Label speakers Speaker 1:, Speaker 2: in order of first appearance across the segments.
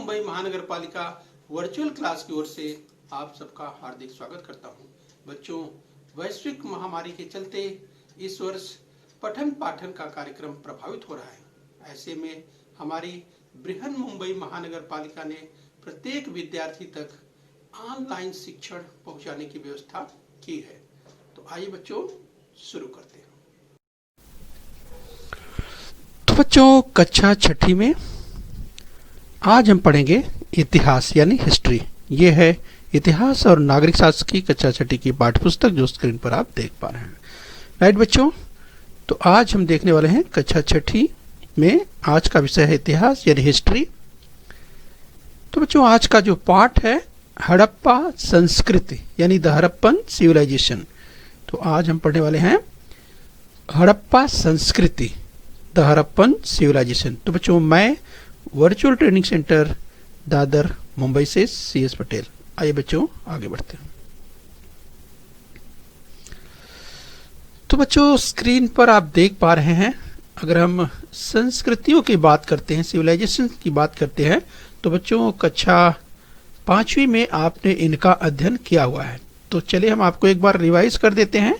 Speaker 1: मुंबई महानगर पालिका virtual class की ओर से आप सबका हार्दिक स्वागत करता हूं। बच्चों, वैश्विक महामारी के चलते इस वर्ष पठन पाठन का कार्यक्रम प्रभावित हो रहा है। ऐसे में हमारी बृहन मुंबई महानगर पालिका ने प्रत्येक विद्यार्थी तक ऑनलाइन शिक्षण पहुंचाने की व्यवस्था की है। तो आइए बच्चों शुरू करते हैं।
Speaker 2: तो बच्चों, कक्षा छठी में आज हम पढ़ेंगे इतिहास यानी हिस्ट्री। ये है इतिहास और नागरिक शास्त्र की कक्षा छठी की पाठ्यपुस्तक जो स्क्रीन पर आप देख पा रहे हैं। राइट बच्चों, तो आज हम देखने वाले हैं कक्षा छठी में आज का विषय है इतिहास यानी हिस्ट्री। तो बच्चों, आज का जो पाठ है हड़प्पा संस्कृति यानी द हड़प्पन सिविलाइजेशन। तो आज हम पढ़ने वाले हैं हड़प्पा संस्कृति द हड़प्पन सिविलाइजेशन। तो बच्चों, मैं virtual training centre Dadar Mumbai से CS पटेल। आइए बच्चों आगे बढ़ते हैं। तो बच्चों, स्क्रीन पर आप देख पा रहे हैं, अगर हम संस्कृतियों की बात करते हैं, सिविलाइजेशन की बात करते हैं, तो बच्चों कक्षा 5वीं में आपने इनका अध्ययन किया हुआ है। तो चलिए हम आपको एक बार रिवाइज कर देते हैं।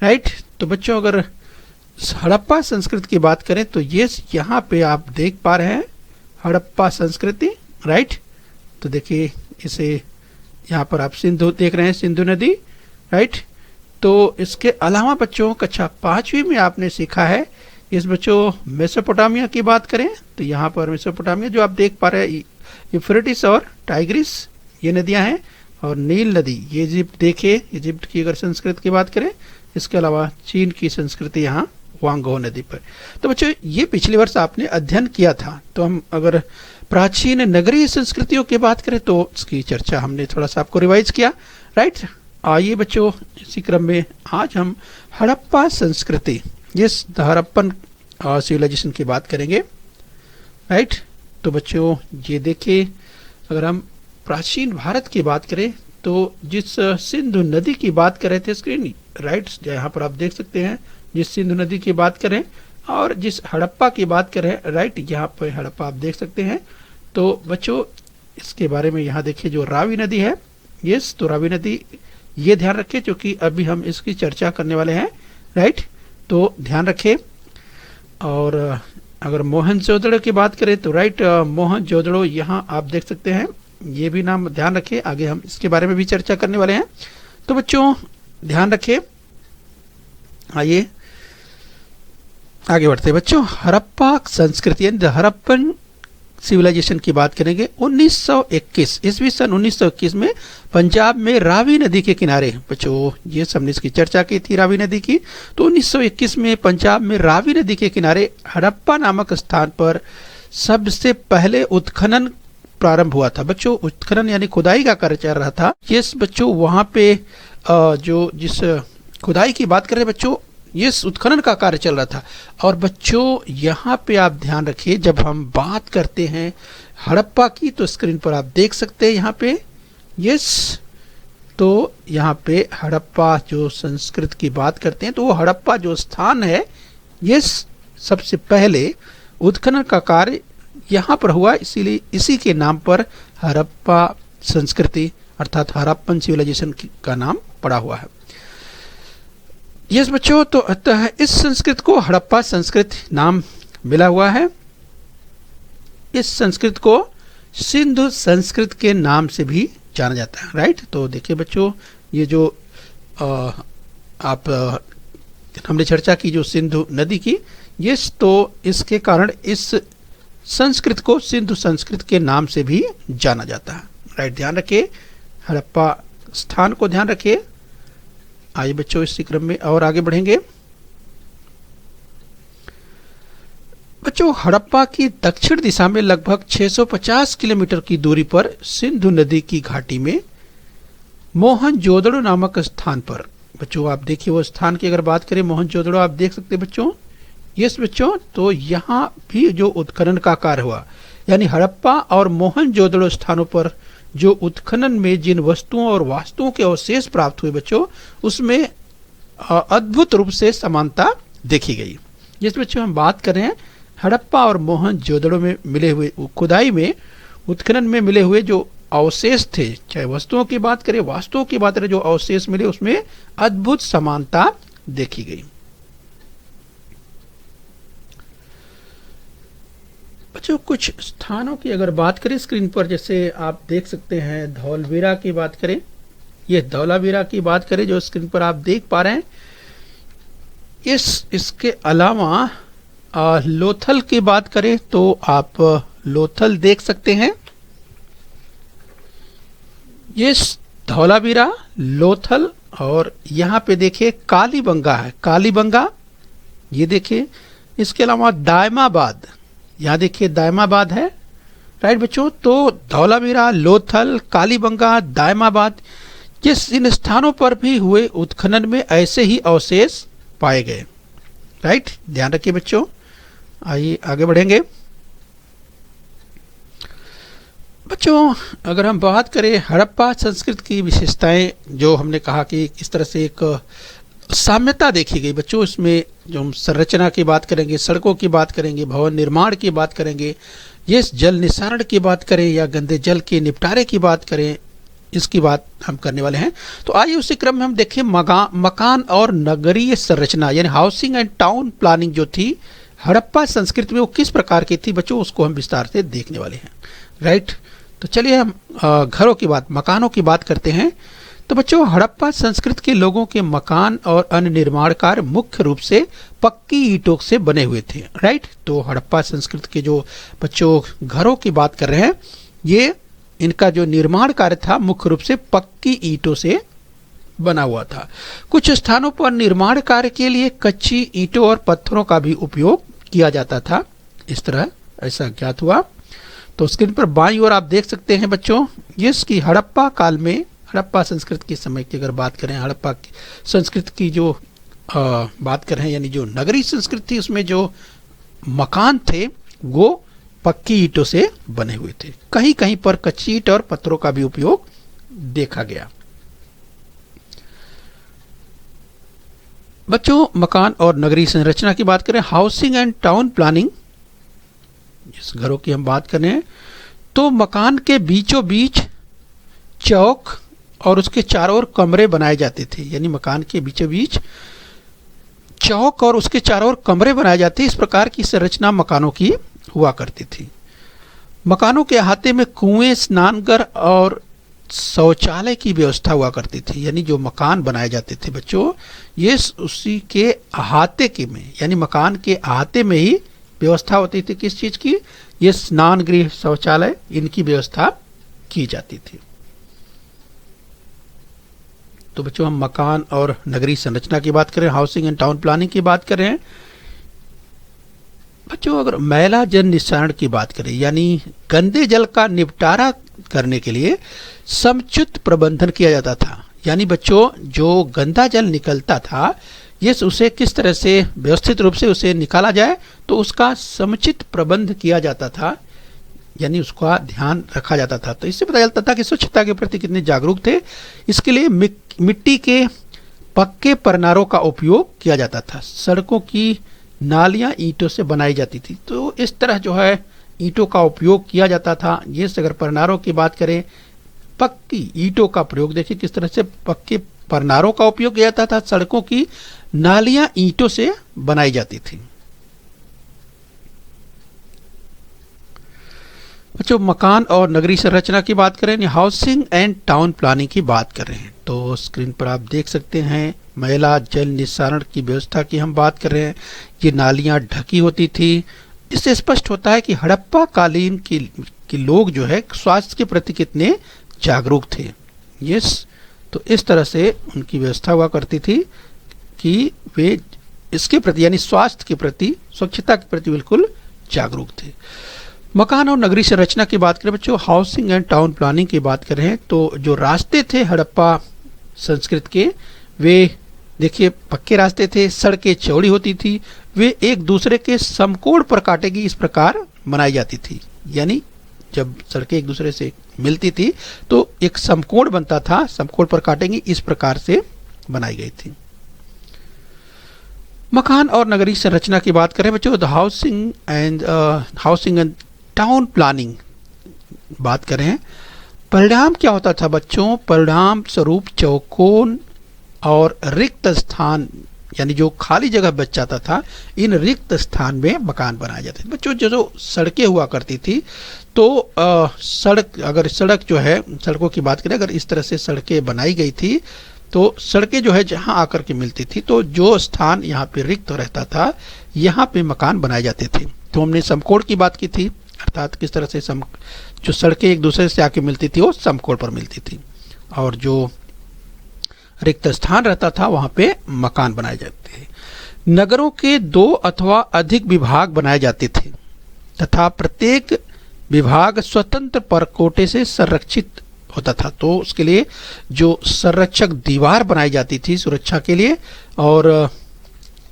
Speaker 2: राइट, तो बच्चों अगर हड़प्पा संस्कृति की बात करें तो ये यहाँ पे आप देख पा रहे हैं हड़प्पा संस्कृति। राइट, तो देखिए इसे यहाँ पर आप सिंधु देख रहे हैं, सिंधु नदी। राइट, तो इसके अलावा बच्चों कक्षा 5वीं में आपने सीखा है इस बच्चों मेसोपोटामिया की बात करें तो यहाँ पर मेसोपोटामिया जो आप देख पा रहे हैं यूफ्रेटिस और टाइग्रिस ये नदियाँ हैं, और नील नदी ये इजिप्ट। देखिए इजिप्ट की अगर संस्कृति की बात करें, इसके अलावा चीन की संस्कृति यहाँ वांगो नदी पर। तो बच्चों ये पिछले वर्ष आपने अध्ययन किया था। तो हम अगर प्राचीन नगरीय संस्कृतियों की बात करें तो इसकी चर्चा हमने थोड़ा सा आपको रिवाइज किया। राइट, आइए बच्चों इसी क्रम में आज हम हड़प्पा संस्कृति इस द हड़प्पन सिविलाइजेशन की बात करेंगे। राइट, तो बच्चों ये देखिए, अगर हम प्राचीन भारत की बात करें तो जिस सिंधु नदी की बात कर रहे थे स्क्रीन, राइट यहाँ पर आप देख सकते हैं, जिस सिंधु नदी की बात करें और जिस हड़प्पा की बात करें, राइट यहाँ पर हड़प्पा आप देख सकते हैं। तो बच्चों इसके बारे में यहाँ देखिए जो रावी नदी है, यस, तो रावी नदी ये ध्यान रखें क्योंकि अभी हम इसकी चर्चा करने वाले हैं। राइट, तो ध्यान रखें। और अगर मोहनजोदड़ो की बात करें तो राइट मोहनजोदड़ो यहाँ आप देख सकते हैं, ये भी नाम ध्यान रखें, आगे हम इसके बारे में भी चर्चा करने वाले हैं। तो बच्चों ध्यान रखें। आइए आगे बढ़ते हैं बच्चों। हड़प्पा संस्कृति यानी द हड़प्पन सिविलाइजेशन की बात करेंगे। 1921 ईस्वी सन 1921 में पंजाब में रावी नदी के किनारे, बच्चों ये सबने इसकी चर्चा की थी रावी नदी की। तो 1921 में पंजाब में रावी नदी के किनारे हड़प्पा नामक स्थान पर सबसे पहले उत्खनन प्रारंभ हुआ था। बच्चों उत्खनन यानी खुदाई का कार्य चल रहा था। यस बच्चों, वहाँ पे जो जिस खुदाई की बात करें बच्चों, ये उत्खनन का कार्य चल रहा था। और बच्चों यहाँ पे आप ध्यान रखिए, जब हम बात करते हैं हड़प्पा की तो स्क्रीन पर आप देख सकते हैं यहाँ पे, यस, तो यहाँ पे हड़प्पा जो संस्कृत की बात करते हैं तो वो हड़प्पा जो स्थान है, यस, सबसे पहले उत्खनन का कार्य यहाँ पर हुआ, इसीलिए इसी के नाम पर हड़प्पा संस्कृति अर्थात हड़प्पन सिविलाइजेशन का नाम पड़ा हुआ है। यस बच्चों, तो अतः इस संस्कृत को हड़प्पा संस्कृत नाम मिला हुआ है। इस संस्कृत को सिंधु संस्कृत के नाम से भी जाना जाता है। राइट, तो देखिए बच्चों ये जो हमने चर्चा की जो सिंधु नदी की, यस, तो इसके कारण इस संस्कृत को सिंधु संस्कृत के नाम से भी जाना जाता है। राइट, ध्यान रखिए, हड़प्पा स्थान को ध्यान रखिए। आइए बच्चों इसी क्रम में और आगे बढ़ेंगे। बच्चों हड़प्पा की दक्षिण दिशा में लगभग 650 किलोमीटर की दूरी पर सिंधु नदी की घाटी में मोहनजोदड़ो नामक स्थान पर, बच्चों आप देखिए वो स्थान की अगर बात करें, मोहनजोदड़ो आप देख सकते हैं बच्चों। यस बच्चों, तो यहाँ भी जो उत्खनन का कार्य हुआ, यानी हड़प्पा और मोहनजोदड़ो स्थानों पर जो उत्खनन में जिन वस्तुओं और वास्तुओं के अवशेष प्राप्त हुए बच्चों, उसमें अद्भुत रूप से समानता देखी गई। जिस बच्चों हम बात कर रहे हैं हड़प्पा और मोहनजोदड़ो में मिले हुए खुदाई में उत्खनन में मिले हुए जो अवशेष थे, चाहे वस्तुओं की बात करें, वास्तुओं की बात करें, जो अवशेष मिले उसमें अद्भुत समानता देखी गई। बच्चों कुछ स्थानों की अगर बात करें स्क्रीन पर, जैसे आप देख सकते हैं धौलवीरा की बात करें, ये धौलावीरा की बात करें जो स्क्रीन पर आप देख पा रहे हैं। इसके अलावा लोथल की बात करें तो आप लोथल देख सकते हैं। ये धौलावीरा, लोथल, और यहाँ पे देखिए कालीबंगा है, कालीबंगा ये देखिए। इसके अलावा दायमाबाद, यहाँ देखिए दायमाबाद है, राइट बच्चों। तो धौलावीरा, लोथल, कालीबंगा, दायमाबाद, ये इन स्थानों पर भी हुए उत्खनन में ऐसे ही अवशेष पाए गए, राइट। ध्यान रखिए बच्चों। आइए आगे बढ़ेंगे। बच्चों अगर हम बात करें हड़प्पा संस्कृति की विशेषताएं, जो हमने कहा कि इस तरह से एक साम्यता देखी गई बच्चों, इसमें जो हम संरचना की बात करेंगे, सड़कों की बात करेंगे, भवन निर्माण की बात करेंगे, ये जल निस्सारण की बात करें या गंदे जल के निपटारे की बात करें, इसकी बात हम करने वाले हैं। तो आइए उसी क्रम में हम देखें मकान और नगरीय संरचना यानी हाउसिंग एंड टाउन प्लानिंग जो थी हड़प्पा संस्कृति में, वो किस प्रकार की थी बच्चों, उसको हम विस्तार से देखने वाले हैं, राइट। तो चलिए हम घरों की बात, मकानों की बात करते हैं। तो बच्चों हड़प्पा संस्कृति के लोगों के मकान और अन्य निर्माण कार्य मुख्य रूप से पक्की ईंटों से बने हुए थे, राइट। तो हड़प्पा संस्कृति के जो बच्चों घरों की बात कर रहे हैं, ये इनका जो निर्माण कार्य था मुख्य रूप से पक्की ईंटों से बना हुआ था। कुछ स्थानों पर निर्माण कार्य के लिए कच्ची ईंटों और पत्थरों का भी उपयोग किया जाता था, इस तरह ऐसा ज्ञात हुआ। तो स्क्रीन पर बाईं ओर आप देख सकते हैं बच्चों, इसकी हड़प्पा काल में, हड़प्पा संस्कृति के समय की अगर बात करें, हड़प्पा संस्कृति की जो बात करें यानी जो नगरीय संस्कृति थी, उसमें जो मकान थे वो पक्की ईंटों से बने हुए थे। कहीं कहीं पर कच्ची ईंट और पत्थरों का भी उपयोग देखा गया। बच्चों मकान और नगरीय संरचना की बात करें, हाउसिंग एंड टाउन प्लानिंग, जिस घरों की हम बात करें, तो मकान के बीचों बीच चौक और उसके चारों ओर कमरे बनाए जाते थे, यानी मकान के बीचों बीच चौक और उसके चारों ओर कमरे बनाए जाते। इस प्रकार की संरचना मकानों की हुआ करती थी। मकानों के अहाते में कुएं, स्नानघर और शौचालय की व्यवस्था हुआ करती थी, यानी जो मकान बनाए जाते थे बच्चों, ये उसी के अहाते के में, यानी मकान के अहाते में ही व्यवस्था होती थी। किस चीज की? ये स्नान गृह, शौचालय, इनकी व्यवस्था की जाती थी। तो बच्चों हम मकान और नगरीय संरचना की बात करें, हाउसिंग एंड टाउन प्लानिंग की बात करें। बच्चों अगर मैला जल निस्सारण की बात करें, यानी गंदे जल का निपटारा करने के लिए समुचित प्रबंधन किया जाता था। यानी बच्चों जो गंदा जल निकलता था, ये उसे किस तरह से व्यवस्थित रूप से उसे निकाला जाए, तो उसका समुचित प्रबंध किया जाता था, यानी उसका ध्यान रखा जाता था। तो इससे पता चलता था कि स्वच्छता के प्रति कितने जागरूक थे। इसके लिए मिट्टी के पक्के परनारों का उपयोग किया जाता था। सड़कों की नालियां ईंटों से बनाई जाती थी। तो इस तरह जो है ईंटों का उपयोग किया जाता था। ये अगर परनारों की बात करें, पक्की ईंटों का प्रयोग देखिए किस तरह से पक्के परनारों का उपयोग किया जाता था। सड़कों की नालियां ईंटों से बनाई जाती थी। बच्चों मकान और नगरीय संरचना की बात करें, हाउसिंग एंड टाउन प्लानिंग की बात कर रहे हैं। तो स्क्रीन पर आप देख सकते हैं मैला जल निस्सारण की व्यवस्था की हम बात कर रहे हैं। ये नालियां ढकी होती थी। इससे स्पष्ट होता है कि हड़प्पा कालीन के लोग जो है स्वास्थ्य के प्रति कितने जागरूक थे। यस, तो इस तरह से उनकी व्यवस्था हुआ करती थी कि वे इसके प्रति यानी स्वास्थ्य के प्रति, स्वच्छता के प्रति बिल्कुल जागरूक थे। मकान और नगरीय संरचना की बात करें बच्चों, हाउसिंग एंड टाउन प्लानिंग की बात कर रहे हैं। तो जो रास्ते थे हड़प्पा संस्कृत के, वे देखिए पक्के रास्ते थे, सड़कें चौड़ी होती थी, वे एक दूसरे के समकोण पर काटेगी इस प्रकार बनाई जाती थी। यानी जब सड़कें एक दूसरे से मिलती थी तो एक समकोण बनता था, समकोण पर काटेंगी इस प्रकार से बनाई गई थी। मकान और नगरीय संरचना की बात करें बच्चों, हाउसिंग एंड टाउन प्लानिंग, बात करें, परिणाम क्या होता था बच्चों? परिणाम स्वरूप चौकोन और रिक्त स्थान, यानी जो खाली जगह बच जाता था, इन रिक्त स्थान में मकान बनाए जाते थे। बच्चों जो सड़कें हुआ करती थी, तो सड़क जो है, सड़कों की बात करें, अगर इस तरह से सड़कें बनाई गई थी तो सड़कें जो है जहां आकर के मिलती थी, तो जो स्थान यहाँ पे रिक्त रहता था, यहाँ पे मकान बनाए जाते थे। तो हमने समकोण की बात की थी, अर्थात किस तरह से जो सड़कें एक दूसरे से आके मिलती थी वो समकोण पर मिलती थी, और जो रिक्त स्थान रहता था वहां पे मकान बनाए जाते थे। नगरों के 2 अथवा अधिक विभाग बनाए जाते थे तथा प्रत्येक विभाग स्वतंत्र परकोटे से संरक्षित होता था। तो उसके लिए जो संरक्षक दीवार बनाई जाती थी सुरक्षा के लिए, और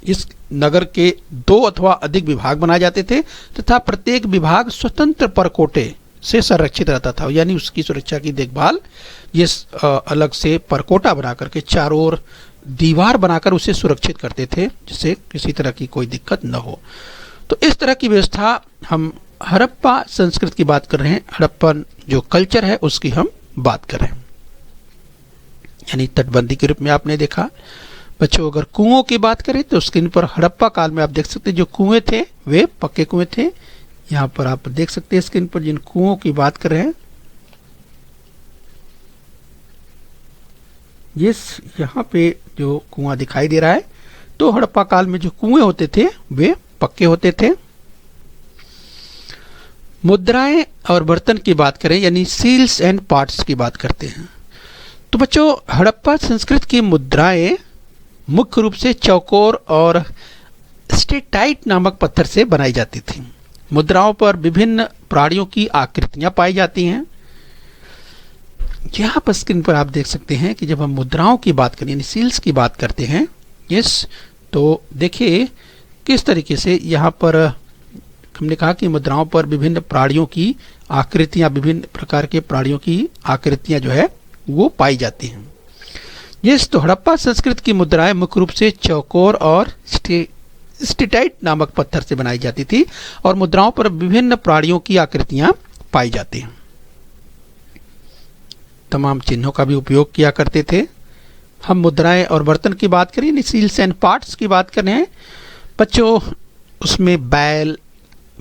Speaker 2: इस नगर के 2 अथवा अधिक विभाग बनाए जाते थे तथा प्रत्येक विभाग स्वतंत्र परकोटे से संरक्षित रहता था, यानी उसकी सुरक्षा की देखभाल ये अलग से परकोटा बना करके चारों ओर दीवार बनाकर उसे सुरक्षित करते थे, जिससे किसी तरह की कोई दिक्कत न हो। तो इस तरह की व्यवस्था, हम हड़प्पा संस्कृति की बात कर रहे हैं, हड़प्पन जो कल्चर है उसकी हम बात कर रहे हैं, यानी तटबंदी के रूप में आपने देखा। बच्चों अगर कुओं की बात करें तो स्क्रीन पर हड़प्पा काल में आप देख सकते हैं जो कुएं थे वे पक्के कुएं थे। यहाँ पर आप देख सकते हैं स्क्रीन पर जिन कुओं की बात कर रहे हैं, ये यहाँ पे जो कुआं दिखाई दे रहा है, तो हड़प्पा काल में जो कुएं होते थे वे पक्के होते थे। मुद्राएं और बर्तन की बात करें, यानी सील्स एंड पार्ट्स की बात करते हैं, तो बच्चों हड़प्पा संस्कृत की मुद्राएं मुख्य रूप से चौकोर और स्टेटाइट नामक पत्थर से बनाई जाती थी। मुद्राओं पर विभिन्न प्राणियों की आकृतियां पाई जाती हैं। यहाँ पर स्क्रीन पर आप देख सकते हैं कि जब हम मुद्राओं की बात करें, यानी सील्स की बात करते हैं, यस, तो देखिए किस तरीके से यहाँ पर हमने कहा कि मुद्राओं पर विभिन्न प्राणियों की आकृतियां, विभिन्न प्रकार के प्राणियों की आकृतियां जो है वो पाई जाती हैं। यस, तो हड़प्पा संस्कृति की मुद्राएं मुख्य रूप से चौकोर और स्टेटाइट नामक पत्थर से बनाई जाती थी और मुद्राओं पर विभिन्न प्राणियों की आकृतियां पाई जाती हैं। तमाम चिन्हों का भी उपयोग किया करते थे। हम मुद्राएं और बर्तन की बात करें, सील्स एंड पार्ट्स की बात कर रहे हैं बच्चों, उसमें बैल,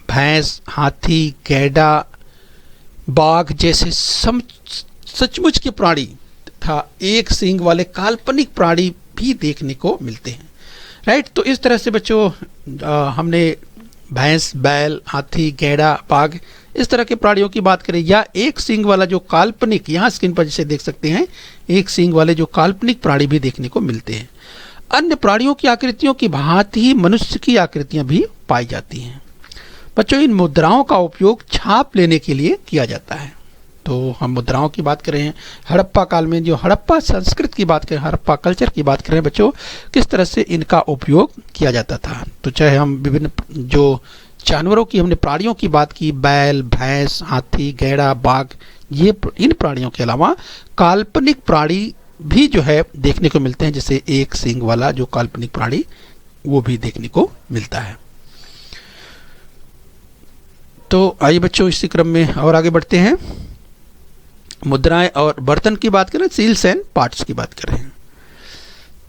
Speaker 2: भैंस, हाथी, गैंडा, बाघ जैसे सचमुच के प्राणी तथा एक सींग वाले काल्पनिक प्राणी भी देखने को मिलते हैं। राइट, तो इस तरह से बच्चों हमने भैंस, बैल, हाथी, गैंडा, बाघ इस तरह के प्राणियों की बात करें, या एक सींग वाला जो काल्पनिक, यहाँ स्क्रीन पर जैसे देख सकते हैं, एक सींग वाले जो काल्पनिक प्राणी भी देखने को मिलते हैं। अन्य प्राणियों की आकृतियों की भांति ही मनुष्य की आकृतियां भी पाई जाती हैं। बच्चों इन मुद्राओं का उपयोग छाप लेने के लिए किया जाता है। तो हम मुद्राओं की बात कर रहे हैं, हड़प्पा काल में जो हड़प्पा संस्कृत की बात करें, हड़प्पा कल्चर की बात करें बच्चों, किस तरह से इनका उपयोग किया जाता था। तो चाहे हम विभिन्न जो जानवरों की, हमने प्राणियों की बात की, बैल, भैंस, हाथी, गैंडा, बाघ, ये इन प्राणियों के अलावा काल्पनिक प्राणी भी जो है देखने को मिलते हैं, जैसे एक सींग वाला जो काल्पनिक प्राणी वो भी देखने को मिलता है। तो आइए बच्चों इसी क्रम में और आगे बढ़ते हैं। मुद्राएं और बर्तन की बात करें, सील्स एंड पार्ट्स की बात कर रहे हैं,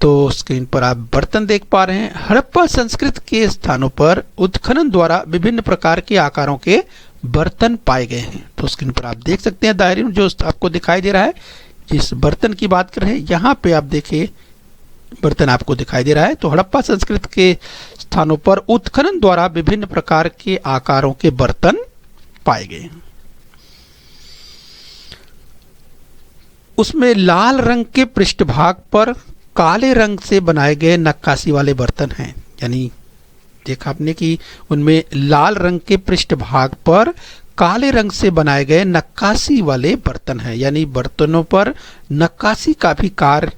Speaker 2: तो स्क्रीन पर आप बर्तन देख पा रहे हैं। हड़प्पा संस्कृति के स्थानों पर उत्खनन द्वारा विभिन्न प्रकार के आकारों के बर्तन पाए गए हैं। तो स्क्रीन पर आप देख सकते हैं दायरे में जो आपको दिखाई दे रहा है, जिस बर्तन की बात कर रहे हैं, यहाँ पे आप देखिए बर्तन आपको दिखाई दे रहा है। तो हड़प्पा संस्कृति के स्थानों पर उत्खनन द्वारा विभिन्न प्रकार के आकारों के बर्तन पाए गए हैं। उसमें लाल रंग के पृष्ठभाग पर काले रंग से बनाए गए नक्काशी वाले बर्तन हैं, यानी देखा आपने कि उनमें लाल रंग के पृष्ठभाग पर काले रंग से बनाए गए नक्काशी वाले बर्तन हैं, यानी बर्तनों पर नक्काशी का भी कार्य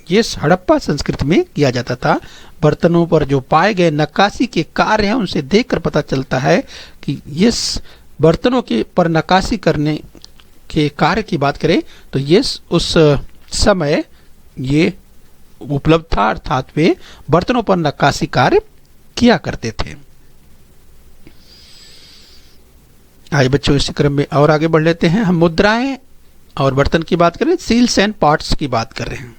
Speaker 2: ये हड़प्पा संस्कृति में किया जाता था। बर्तनों पर जो पाए गए नक्काशी के कार्य हैं, उनसे देखकर पता चलता है कि इस बर्तनों के पर नक्काशी करने के कार्य की बात करें तो ये उस समय ये उपलब्ध था, अर्थात वे बर्तनों पर नक्काशी कार्य किया करते थे। आइए बच्चों, इसी क्रम में और आगे बढ़ लेते हैं। हम मुद्राएं और बर्तन की बात करें, सील्स एंड पार्ट्स की बात कर रहे हैं।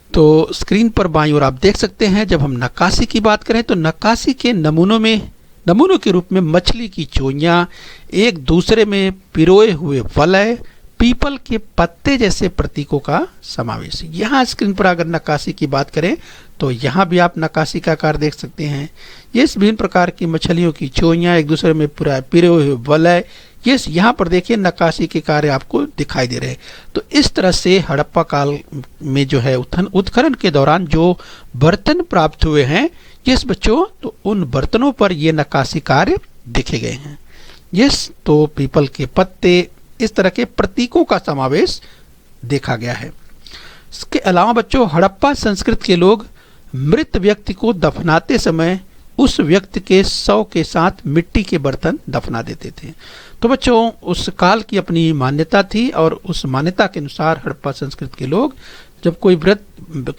Speaker 2: तो स्क्रीन पर बाईं ओर आप देख सकते हैं, जब हम नक्काशी की बात करें तो नक्काशी के नमूनों के रूप में मछली की चोइयाँ, एक दूसरे में पिरोए हुए वलय, पीपल के पत्ते जैसे प्रतीकों का समावेश है। यहाँ स्क्रीन पर अगर नक्काशी की बात करें तो यहाँ भी आप नक्काशी का आकार देख सकते हैं। ये विभिन्न प्रकार की मछलियों की चोइयाँ, एक दूसरे में पिरोए हुए वलय, ये यहाँ पर देखिए नक्काशी के कार्य आपको दिखाई दे रहे हैं। तो इस तरह से हड़प्पा काल में जो है उत्खनन के दौरान जो बर्तन प्राप्त हुए हैं, यस बच्चों, तो उन बर्तनों पर ये नक्काशी कार्य देखे गए हैं। यस, तो पीपल के पत्ते, इस तरह के प्रतीकों का समावेश देखा गया है। इसके अलावा बच्चों, हड़प्पा संस्कृति के लोग मृत व्यक्ति को दफनाते समय उस व्यक्ति के शव के साथ मिट्टी के बर्तन दफना देते थे। तो बच्चों, उस काल की अपनी मान्यता थी और उस मान्यता के अनुसार हड़प्पा संस्कृति के लोग जब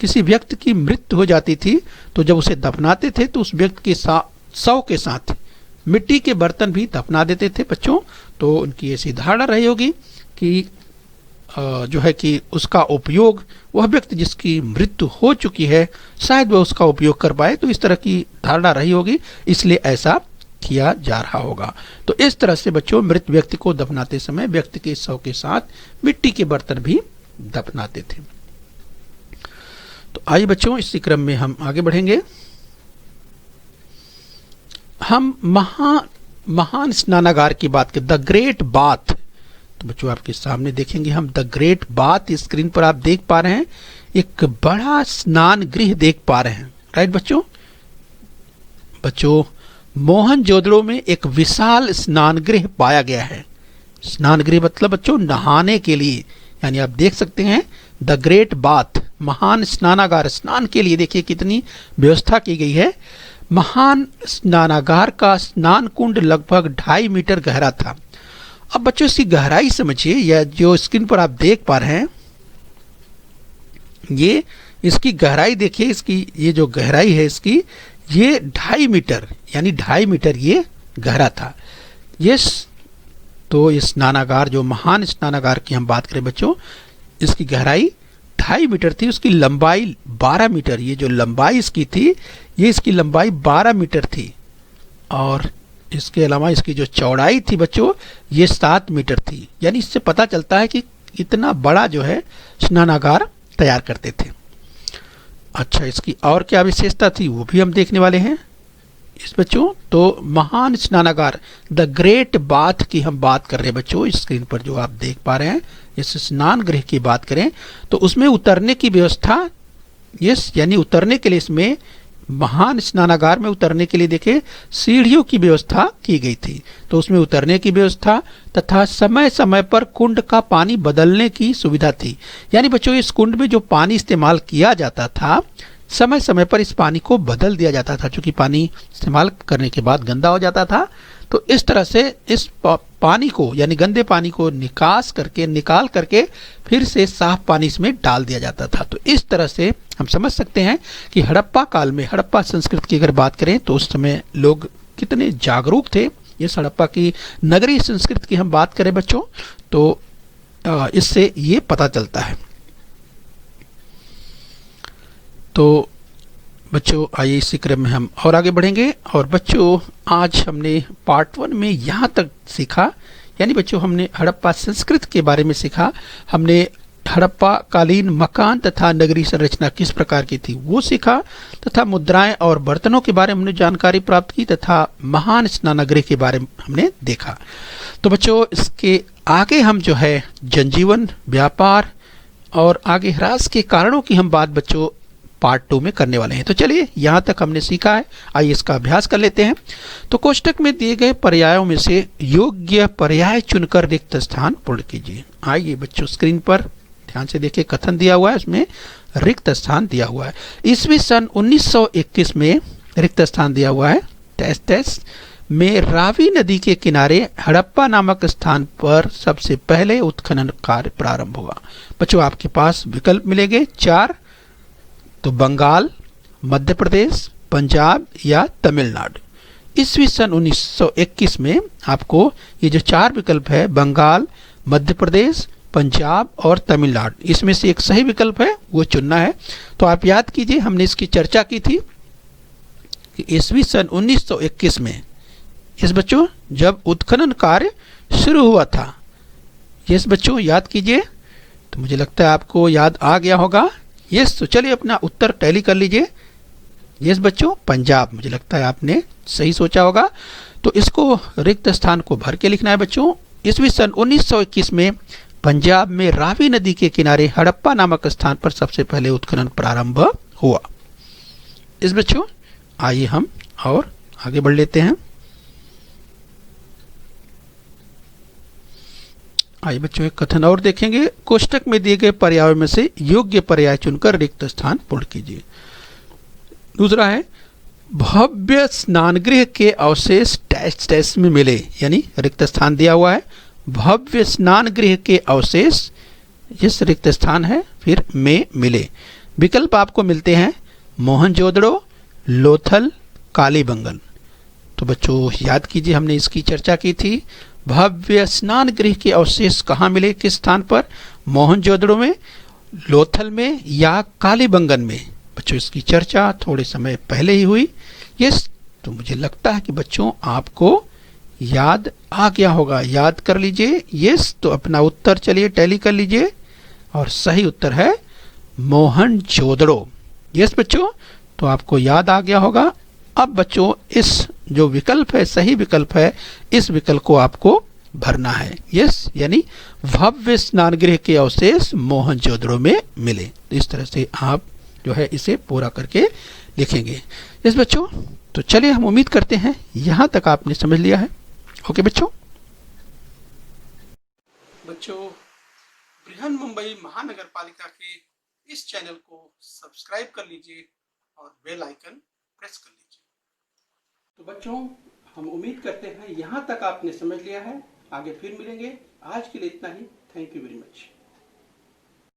Speaker 2: किसी व्यक्ति की मृत्यु हो जाती थी तो जब उसे दफनाते थे तो उस व्यक्ति के शव के साथ मिट्टी के बर्तन भी दफना देते थे बच्चों। तो उनकी ऐसी धारणा रही होगी कि जो है कि उसका उपयोग, वह व्यक्ति जिसकी मृत्यु हो चुकी है शायद वह उसका उपयोग कर पाए, तो इस तरह की धारणा रही होगी, इसलिए ऐसा किया जा रहा होगा। तो इस तरह से बच्चों, मृत व्यक्ति को दफनाते समय व्यक्ति के शव के साथ मिट्टी के बर्तन भी दफनाते थे। तो आइए बच्चों, इसी क्रम में हम आगे बढ़ेंगे। हम महान स्नानागार की बात करें, द ग्रेट बाथ। तो बच्चों, आपके सामने देखेंगे हम द ग्रेट बाथ, स्क्रीन पर आप देख पा रहे हैं, एक बड़ा स्नान गृह देख पा रहे हैं, राइट बच्चों, मोहनजोदड़ो में एक विशाल स्नान गृह पाया गया है। स्नान गृह मतलब बच्चों नहाने के लिए, यानी आप देख सकते हैं द ग्रेट बाथ, महान स्नानागार, स्नान के लिए देखिए कितनी व्यवस्था की गई है। महान स्नानागार का स्नान कुंड लगभग 2.5 मीटर गहरा था। अब बच्चों, इसकी गहराई समझिए, यह जो स्क्रीन पर आप देख पा रहे हैं, ये इसकी गहराई देखिए, इसकी ये जो गहराई है इसकी, ये 2.5 मीटर, यानी 2.5 मीटर ये गहरा था। यस, तो ये स्नानागार, जो महान स्नानागार की हम बात करें बच्चों, इसकी गहराई 2.5 मीटर थी, उसकी लंबाई 12 मीटर, ये जो लंबाई इसकी थी, ये इसकी लंबाई 12 मीटर थी, और इसके अलावा इसकी जो चौड़ाई थी बच्चों, ये 7 मीटर थी। यानी इससे पता चलता है कि इतना बड़ा जो है स्नानागार तैयार करते थे। अच्छा, इसकी और क्या विशेषता थी वो भी हम देखने वाले हैं इस बच्चों। तो महान स्नानागार, द ग्रेट बाथ की हम बात कर रहे हैं बच्चों, स्क्रीन पर जो आप देख पा रहे हैं, इस स्नान गृह की बात करें तो उसमें उतरने की व्यवस्था, यस, यानी उतरने के लिए, इसमें महान स्नानागार में उतरने के लिए देखे सीढ़ियों की व्यवस्था की गई थी। तो उसमें उतरने की व्यवस्था तथा समय समय पर कुंड का पानी बदलने की सुविधा थी। यानी बच्चों, इस कुंड में जो पानी इस्तेमाल किया जाता था, समय समय पर इस पानी को बदल दिया जाता था, क्योंकि पानी इस्तेमाल करने के बाद गंदा हो जाता था। तो इस तरह से इस पानी को, यानी गंदे पानी को निकाल करके फिर से साफ पानी इसमें डाल दिया जाता था। तो इस तरह से हम समझ सकते हैं कि हड़प्पा काल में, हड़प्पा संस्कृति की अगर बात करें तो उस समय लोग कितने जागरूक थे। ये हड़प्पा की नगरीय संस्कृति की हम बात करें बच्चों, तो इससे ये पता चलता है। तो बच्चों, आइए इसी क्रम में हम और आगे बढ़ेंगे। और बच्चों, आज हमने पार्ट 1 में यहाँ तक सीखा, यानी बच्चों हमने हड़प्पा संस्कृति के बारे में सीखा, हमने हड़प्पा कालीन मकान तथा नगरीय संरचना किस प्रकार की थी वो सीखा, तथा मुद्राएं और बर्तनों के बारे में हमने जानकारी प्राप्त की, तथा महान स्नानगृह के बारे में हमने देखा। तो बच्चों, इसके आगे हम जो है जनजीवन, व्यापार और आगे ह्रास के कारणों की हम बात बच्चों पार्ट 2 में करने वाले हैं। तो चलिए, यहाँ तक हमने सीखा है, आइए इसका अभ्यास कर लेते हैं। तो कोष्टक में दिए गए पर्यायों में से योग्य पर्याय चुनकर रिक्त स्थान पूर्ण कीजिए। आइए बच्चों, स्क्रीन पर ध्यान से देखिए, कथन दिया हुआ है, उसमें रिक्त स्थान दिया हुआ है। ईस्वी सन 1921 में रिक्त स्थान दिया हुआ है, टेस्ट में रावी नदी के किनारे हड़प्पा नामक स्थान पर सबसे पहले उत्खनन कार्य प्रारंभ हुआ। बच्चों, आपके पास विकल्प मिलेंगे 4, तो बंगाल, मध्य प्रदेश, पंजाब या तमिलनाडु। ईस्वी सन 1921 में आपको ये जो 4 विकल्प है, बंगाल, मध्य प्रदेश, पंजाब और तमिलनाडु, इसमें से एक सही विकल्प है वो चुनना है। तो आप याद कीजिए, हमने इसकी चर्चा की थी कि ईस्वी सन 1921 में इस बच्चों जब उत्खनन कार्य शुरू हुआ था, यस बच्चों याद कीजिए। तो मुझे लगता है आपको याद आ गया होगा। यस, तो चलिए अपना उत्तर टैली कर लीजिए। यस बच्चों, पंजाब, मुझे लगता है आपने सही सोचा होगा। तो इसको रिक्त स्थान को भर के लिखना है बच्चों। ईस्वी सन 1921 में पंजाब में रावी नदी के किनारे हड़प्पा नामक स्थान पर सबसे पहले उत्खनन प्रारंभ हुआ। इस बच्चों आइए हम और आगे बढ़ लेते हैं। आइए बच्चों एक कथन और देखेंगे। कोष्टक में दिए गए पर्यायों में से योग्य पर्याय चुनकर रिक्त स्थान पूर्ण कीजिए। दूसरा है भव्य स्नानगृह के अवशेष डैश डैश में मिले, यानी रिक्त स्थान दिया हुआ है। भव्य स्नानगृह के अवशेष, इस रिक्त स्थान है, फिर में मिले। विकल्प आपको मिलते हैं मोहनजोदड़ो, लोथल, कालीबंगन। तो बच्चों याद कीजिए, हमने इसकी चर्चा की थी। भव्य स्नान गृह के अवशेष कहाँ मिले, किस स्थान पर? मोहनजोदड़ो में, लोथल में या कालीबंगन में। बच्चों इसकी चर्चा थोड़े समय पहले ही हुई। यस, तो मुझे लगता है कि बच्चों आपको याद आ गया होगा, याद कर लीजिए। यस, तो अपना उत्तर चलिए टैली कर लीजिए और सही उत्तर है मोहनजोदड़ो। यस बच्चों, तो आपको याद आ गया होगा। अब बच्चों इस जो विकल्प है, सही विकल्प है, इस विकल्प को आपको भरना है। यस, यानी भव्य स्नानगृह के अवशेष मोहनजोदड़ो में मिले। तो इस तरह से आप जो है इसे पूरा करके लिखेंगे। यस बच्चों, तो चलिए हम उम्मीद करते हैं यहाँ तक आपने समझ लिया है। ओके बच्चों।
Speaker 1: बच्चों, बृहन मुंबई महानगर पालिका के इस चैनल को सब्सक्राइब कर लीजिए और बेल आइकन प्रेस कर लीजिए। तो बच्चों, हम उम्मीद करते हैं यहाँ तक आपने समझ लिया है। आगे फिर मिलेंगे। आज के लिए इतना ही। Thank you very much.